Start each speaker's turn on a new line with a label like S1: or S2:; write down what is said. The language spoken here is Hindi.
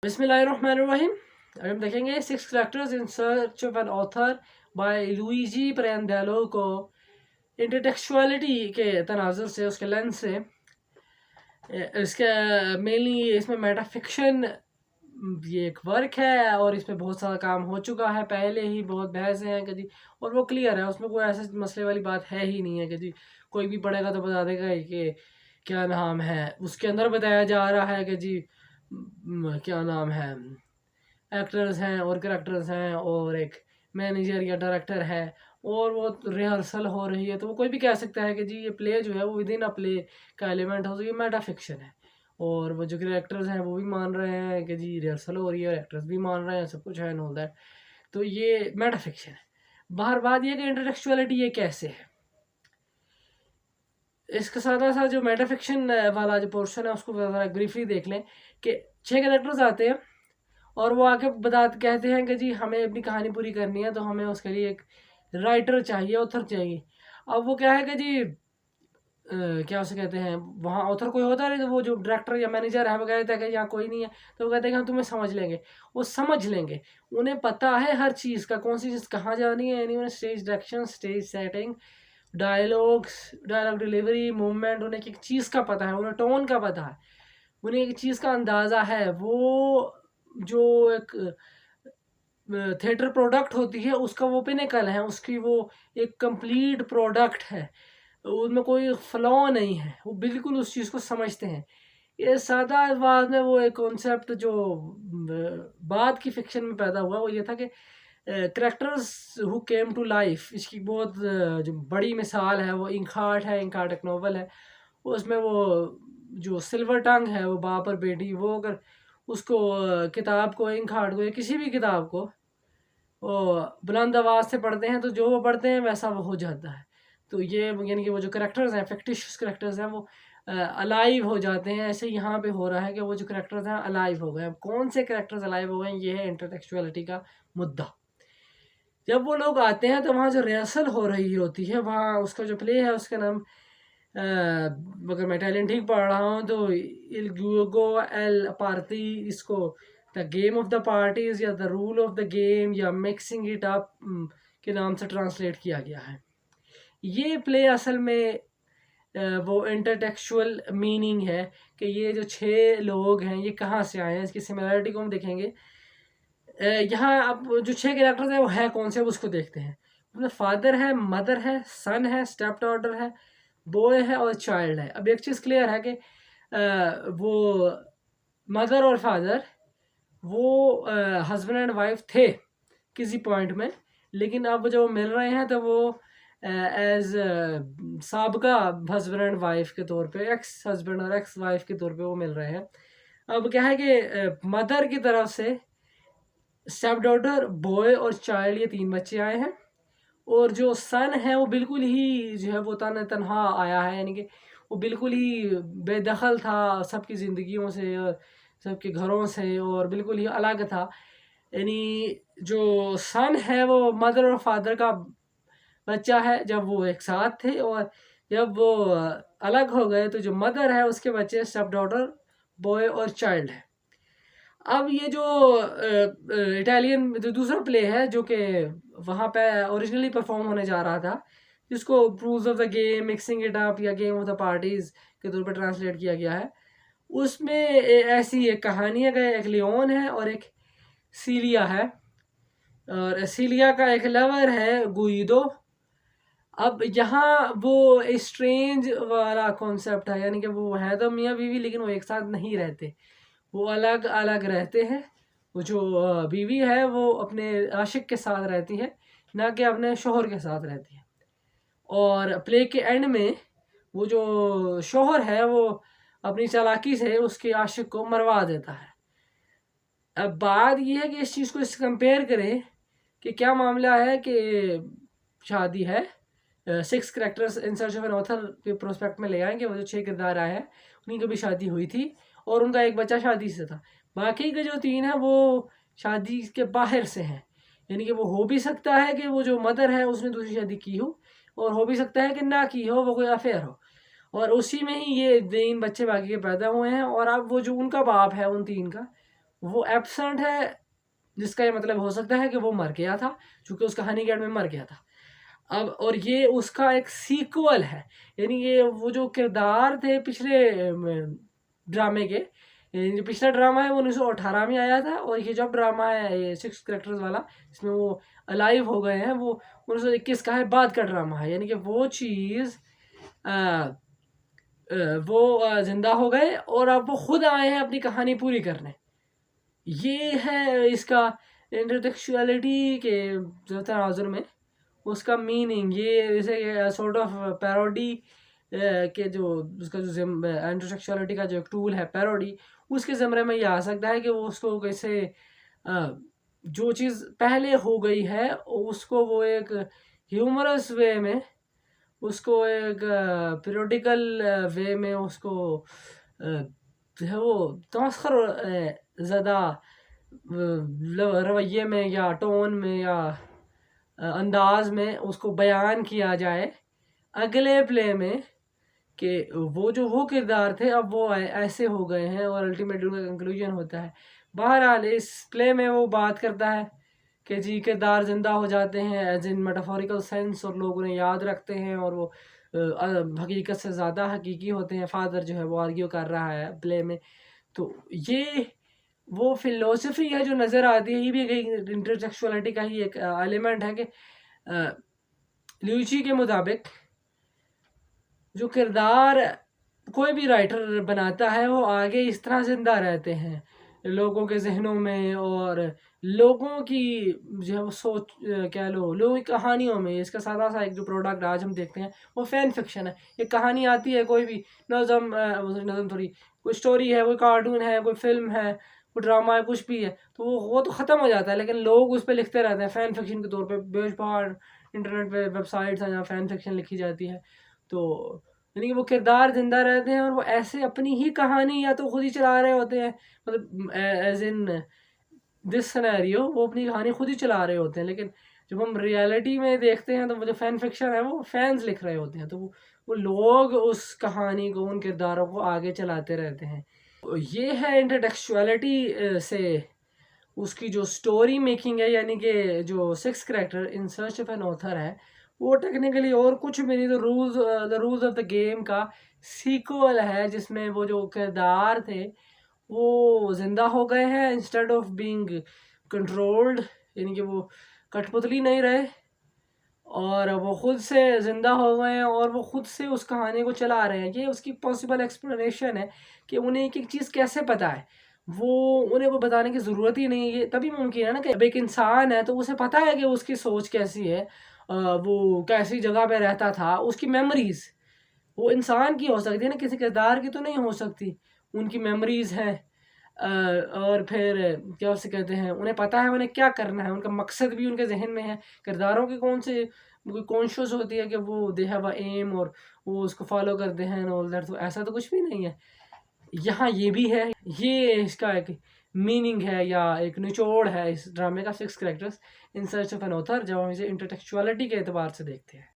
S1: बिस्मिल्लाहिर्रहमानिर्रहीम। हम देखेंगे 6 characters in search of an author by Luigi Pirandello को इंटरटेक्चुअलिटी के तनाजुर से, उसके लेंस से, इसका मेनली इसमें मेटाफिक्शन ये एक वर्क है और इसमें बहुत सारा काम हो चुका है पहले ही, बहुत बहसें हैं कि जी, और वो क्लियर है, उसमें कोई ऐसे मसले वाली बात है ही नहीं है कि जी कोई भी पढ़ेगा तो बता देगा कि क्या नाम है। उसके अंदर बताया जा रहा है कि जी क्या नाम है, एक्टर्स हैं और कैरेक्टर्स हैं और एक मैनेजर या डायरेक्टर है और वो रिहर्सल हो रही है, तो वो कोई भी कह सकता है कि जी ये प्ले जो है वो विद इन अ प्ले का एलिमेंट हो, तो ये मेटा फिक्शन है। और वो जो कैरेक्टर्स हैं वो भी मान रहे हैं कि जी रिहर्सल हो रही है और एक्टर्स भी मान रहे हैं, सब कुछ है एंड ऑल दैट, तो ये मेटा फिक्शन है। बाहर बात ये कि इंटेलेक्चुअलिटी ये कैसे है, इसका सादा सा जो मेटा फिक्शन वाला जो पोर्शन है उसको ब्रीफली देख लें कि 6 कैरेक्टर्स आते हैं और वो आके कहते हैं कि जी हमें अपनी कहानी पूरी करनी है, तो हमें उसके लिए एक राइटर चाहिए, ऑथर चाहिए। अब वो क्या है कि जी क्या उसे कहते हैं, वहाँ ऑथर कोई होता नहीं, तो वो जो डायरेक्टर या मैनेजर है वो कहता है कि यहाँ कोई नहीं है, तो वो कहते हैं कि हम तुम्हें समझ लेंगे। वो समझ लेंगे, उन्हें पता है हर चीज़ का, कौन सी चीज़ कहाँ जानी है, यानी उन्हें stage direction, stage setting, dialogue delivery, movement, उन्हें एक चीज़ का पता है, उन्हें टोन का पता है, उन्हें एक चीज़ का अंदाज़ा है। वो जो एक थिएटर प्रोडक्ट होती है उसका वो पिनेकल है, उसकी वो एक कंप्लीट प्रोडक्ट है, उनमें कोई फ्लॉ नहीं है, वो बिल्कुल उस चीज़ को समझते हैं। ये सादा अल्फाज में वो एक कॉन्सेप्ट जो बाद की फिक्शन में पैदा हुआ वो ये था कि characters who came to life, इसकी बहुत जो बड़ी मिसाल है वो इंक है। इंक एक नॉवल है, उसमें वो जो सिल्वर टंग है, वो बाप और बेटी, वो अगर उसको किताब को, इंक को या किसी भी किताब को वो बुलंद आवाज़ से पढ़ते हैं तो जो वो पढ़ते हैं वैसा वो हो जाता है। तो ये यानी कि वो जो करेक्टर्स हैं, फिक्टिशियस करेक्टर्स हैं, वो अलाइव हो जाते हैं। ऐसे यहाँ पे हो रहा है कि वो जो करेक्टर्स हैं अलाइव हो गए। अब कौन से करेक्टर्स अलाइव हो गए, ये है इंटरटेक्चुअलिटी का मुद्दा। जब वो लोग आते हैं तो वहाँ जो रिहर्सल हो रही होती है, वहाँ उसका जो प्ले है उसका नाम, अगर मैं इटालियन ठीक पढ़ रहा हूँ तो इल ग्यूगो एल पार्टी, इसको the game of the parties या the rule of the game या मिक्सिंग इट अप के नाम से ट्रांसलेट किया गया है। ये प्ले असल में वो इंटरटेक्चुअल मीनिंग है कि ये जो 6 लोग हैं ये कहाँ से आए हैं, इसकी सिमिलरिटी को हम देखेंगे। यहाँ अब जो 6 कैरेक्टर्स हैं वो है कौन से, अब उसको देखते हैं। उसमें फादर है, मदर है, सन है, स्टेप डॉटर है, बॉय है और चाइल्ड है। अब एक चीज़ क्लियर है कि वो मदर और फादर वो हस्बैंड एंड वाइफ थे किसी पॉइंट में, लेकिन अब जो मिल रहे हैं तो वो एज साबका हस्बैंड एंड वाइफ के तौर पे, एक्स हस्बैंड और एक्स वाइफ के तौर पे वो मिल रहे हैं। अब क्या है कि मदर की तरफ से स्टेप डॉटर, बॉय और चाइल्ड, ये 3 बच्चे आए हैं। और जो सन है वो बिल्कुल ही जो है वो तनहा आया है, यानी कि वो बिल्कुल ही बेदखल था सबकी ज़िंदगियों से और सबके घरों से, और बिल्कुल ही अलग था। यानी जो सन है वो मदर और फादर का बच्चा है जब वो एक साथ थे, और जब वो अलग हो गए तो जो मदर है उसके बच्चे स्टेप डॉटर, बॉय और चाइल्ड है। अब ये जो इटालियन जो दूसरा प्ले है जो कि वहाँ पे ओरिजिनली परफॉर्म होने जा रहा था, जिसको rules of the game, mixing it up या गेम ऑफ द पार्टीज के तौर पर ट्रांसलेट किया गया है, उसमें ऐसी एक कहानी है कि एक लियोन है और एक सीलिया है, और सीलिया का एक लवर है गुइदो। अब यहाँ वो स्ट्रेंज वाला कॉन्सेप्ट है, यानी कि वो है तो मियाँ बीवी लेकिन वो एक साथ नहीं रहते, वो अलग अलग रहते हैं। वो जो बीवी है वो अपने आशिक के साथ रहती है, ना कि अपने शोहर के साथ रहती है। और प्ले के एंड में वो जो शोहर है वो अपनी चालाकी से उसके आशिक को मरवा देता है। अब बात ये है कि इस चीज़ को इससे कंपेयर करें कि क्या मामला है कि शादी है, 6 characters in search of an author के प्रोस्पेक्ट में ले आएंगे, वो जो 6 किरदार आए हैं उन्हीं की भी शादी हुई थी और उनका एक बच्चा शादी से था। बाकी के जो 3 हैं वो शादी के बाहर से हैं, यानी कि वो हो भी सकता है कि वो जो मदर है उसने दूसरी शादी की हो, और हो भी सकता है कि ना की हो, वो कोई अफेयर हो, और उसी में ही ये 3 बच्चे बाकी के पैदा हुए हैं। और अब वो जो उनका बाप है उन 3 का, वो एब्सेंट है, जिसका ये मतलब हो सकता है कि वो मर गया था, चूँकि उसका हनीगैट में मर गया था। अब और ये उसका एक सीक्वल है, यानी ये वो जो किरदार थे पिछले ड्रामे के, जो पिछला ड्रामा है वो 1918 में आया था, और ये जो ड्रामा है ये 6 कैरेक्टर्स वाला जिसमें वो अलाइव हो गए हैं, वो 1921 का है, बाद का ड्रामा है। यानी कि वो चीज़ वो ज़िंदा हो गए और अब वो खुद आए हैं अपनी कहानी पूरी करने। ये है इसका इंटरटेक्चुअलिटी के जो तनाजुर में उसका मीनिंग, ये जैसे सॉर्ट ऑफ पैरोडी के जो उसका जो इंटरटेक्चुअलिटी का जो टूल है पैरोडी, उसके ज़मरे में ये आ सकता है कि वो उसको कैसे जो चीज़ पहले हो गई है उसको वो एक ह्यूमरस वे में, उसको एक पीरियोडिकल वे में उसको जो है वो तमस्खर ज़्यादा रवैये में या टोन में या अंदाज में उसको बयान किया जाए अगले प्ले में, कि वो किरदार थे अब वो ऐसे हो गए हैं, और अल्टीमेटली उनका कंक्लूजन होता है। बहरहाल इस प्ले में वो बात करता है कि जी किरदार ज़िंदा हो जाते हैं एज इन मेटाफोरिकल सेंस, और लोग उन्हें याद रखते हैं, और वो हकीकत से ज़्यादा हकीकी होते हैं। फादर जो है वो आर्ग्यू कर रहा है प्ले में। तो ये वो फिलोसफी है जो नज़र आती है, ये भी एक इंटरटेक्चुअलिटी का ही एक एलिमेंट है कि ल्यूची के मुताबिक जो किरदार कोई भी राइटर बनाता है वो आगे इस तरह ज़िंदा रहते हैं लोगों के जहनों में, और लोगों की जो है वो सोच कह लो लोगों की कहानियों में। इसका सादा सा एक जो प्रोडक्ट आज हम देखते हैं वो फैन फिक्शन है। एक कहानी आती है, कोई भी नज़म थोड़ी कोई स्टोरी है, कोई कार्टून है, कोई फिल्म है, कोई ड्रामा है, कुछ भी है, तो वो तो ख़त्म हो जाता है, लेकिन लोग उस पर लिखते रहते हैं फ़ैन फिक्शन के तौर पर। बेशुमार इंटरनेट पर वेबसाइट्स हैं जहाँ फ़ैन फिक्शन लिखी जाती है। तो यानी कि वो किरदार ज़िंदा रहते हैं और वो ऐसे अपनी ही कहानी या तो खुद ही चला रहे होते हैं, मतलब एज इन दिस सिनेरियो वो अपनी कहानी खुद ही चला रहे होते हैं, लेकिन जब हम रियलिटी में देखते हैं तो वो जो फैन फिक्शन है वो फैंस लिख रहे होते हैं, तो वो लोग उस कहानी को, उन किरदारों को आगे चलाते रहते हैं। तो ये है इंटरटेक्चुअलिटी से उसकी जो स्टोरी मेकिंग है, यानी कि जो 6 character in search of an author है, वो टेक्निकली और कुछ भी नहीं, तो the rules of the game का सीक्वल है, जिसमें वो जो किरदार थे वो ज़िंदा हो गए हैं इंस्टेड ऑफ बीइंग कंट्रोल्ड, यानी कि वो कठपुतली नहीं रहे, और वो खुद से ज़िंदा हो गए हैं और वो खुद से उस कहानी को चला रहे हैं। ये उसकी पॉसिबल एक्सप्लेनेशन है कि उन्हें एक-एक चीज़ कैसे पता है। उन्हें वो बताने की ज़रूरत ही नहीं है, ये तभी मुमकिन है ना कि अब एक इंसान है तो उसे पता है कि उसकी सोच कैसी है, वो कैसी जगह पे रहता था, उसकी मेमोरीज़ वो इंसान की हो सकती है ना, किसी किरदार की तो नहीं हो सकती। उनकी मेमोरीज़ हैं, और फिर क्या उसे कहते हैं, उन्हें पता है उन्हें क्या करना है, उनका मकसद भी उनके ज़हन में है। किरदारों की कोई कॉन्शियस होती है कि वो दे हैव अ एम और वो उसको फॉलो करते हैं एंड ऑल दैट, तो ऐसा तो कुछ भी नहीं है। यहाँ ये भी है, ये इसका एक मीनिंग है या एक निचोड़ है इस ड्रामे का 6 characters in search of an author, जब हम इसे इंटरटेक्चुअलिटी के एतबार से देखते हैं।